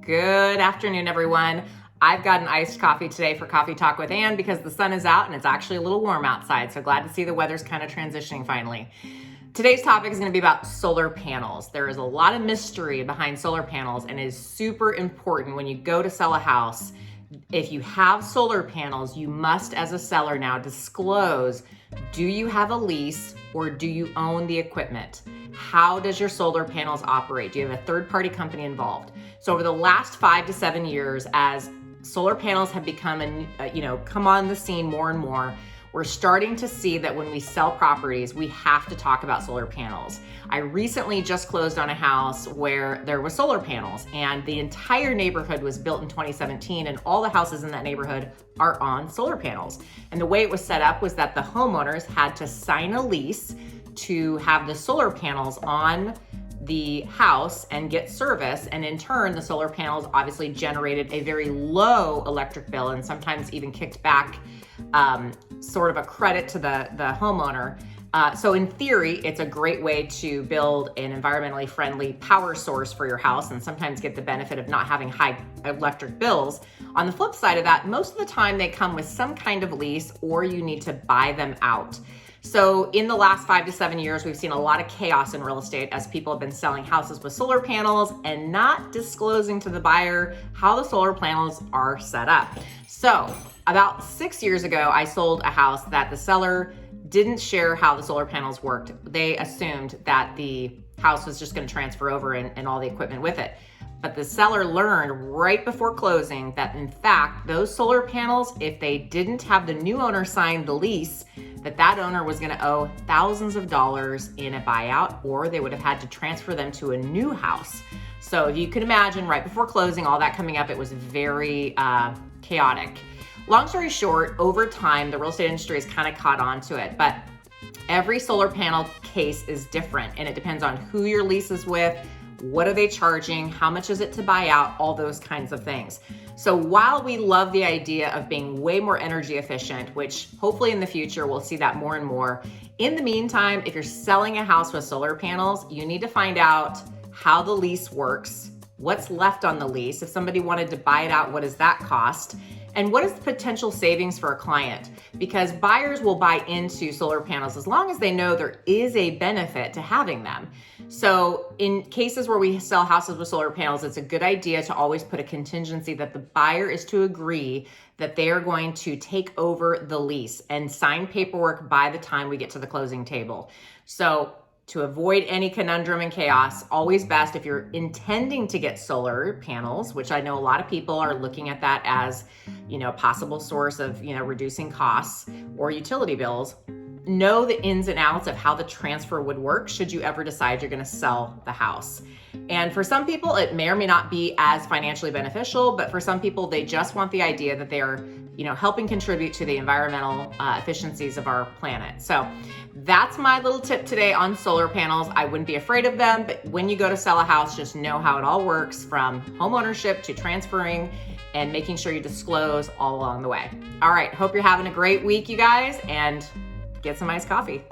Good afternoon, everyone. I've got an iced coffee today for Coffee Talk with Ann because the sun is out and it's actually a little warm outside. So glad to see the weather's kind of transitioning finally. Today's topic is going to be about solar panels. There is a lot of mystery behind solar panels and it is super important when you go to sell a house. If you have solar panels, you must, as a seller now, disclose, do you have a lease or do you own the equipment? How does your solar panels operate? Do you have a third-party company involved? So over the last 5 to 7 years, as solar panels have become, come on the scene more and more, we're starting to see that when we sell properties, we have to talk about solar panels. I recently just closed on a house where there was solar panels and the entire neighborhood was built in 2017 and all the houses in that neighborhood are on solar panels. And the way it was set up was that the homeowners had to sign a lease to have the solar panels on the house and get service. And in turn, the solar panels obviously generated a very low electric bill and sometimes even kicked back sort of a credit to the homeowner. So in theory, it's a great way to build an environmentally friendly power source for your house and sometimes get the benefit of not having high electric bills. On the flip side of that, most of the time they come with some kind of lease or you need to buy them out. So in the last 5 to 7 years, we've seen a lot of chaos in real estate as people have been selling houses with solar panels and not disclosing to the buyer how the solar panels are set up. So about 6 years ago, I sold a house that the seller didn't share how the solar panels worked. They assumed that the house was just going to transfer over and all the equipment with it. But the seller learned right before closing that in fact, those solar panels, if they didn't have the new owner sign the lease, that owner was going to owe thousands of dollars in a buyout, or they would have had to transfer them to a new house. So if you can imagine, right before closing, all that coming up, it was very chaotic. Long story short, over time, the real estate industry has kind of caught on to it, but every solar panel case is different and it depends on who your lease is with, what are they charging, how much is it to buy out, all those kinds of things. So while we love the idea of being way more energy efficient, which hopefully in the future we'll see that more and more, in the meantime, if you're selling a house with solar panels, you need to find out how the lease works, what's left on the lease. If somebody wanted to buy it out, what does that cost? And what is the potential savings for a client? Because buyers will buy into solar panels as long as they know there is a benefit to having them. So in cases where we sell houses with solar panels, it's a good idea to always put a contingency that the buyer is to agree that they are going to take over the lease and sign paperwork by the time we get to the closing table. So to avoid any conundrum and chaos, always best if you're intending to get solar panels, which I know a lot of people are looking at that as, a possible source of, reducing costs or utility bills. Know the ins and outs of how the transfer would work should you ever decide you're going to sell the house. And for some people, it may or may not be as financially beneficial, but for some people, they just want the idea that they are, helping contribute to the environmental efficiencies of our planet. So that's my little tip today on solar panels. I wouldn't be afraid of them, but when you go to sell a house, just know how it all works from home ownership to transferring and making sure you disclose all along the way. All right, hope you're having a great week, you guys, and get some iced coffee.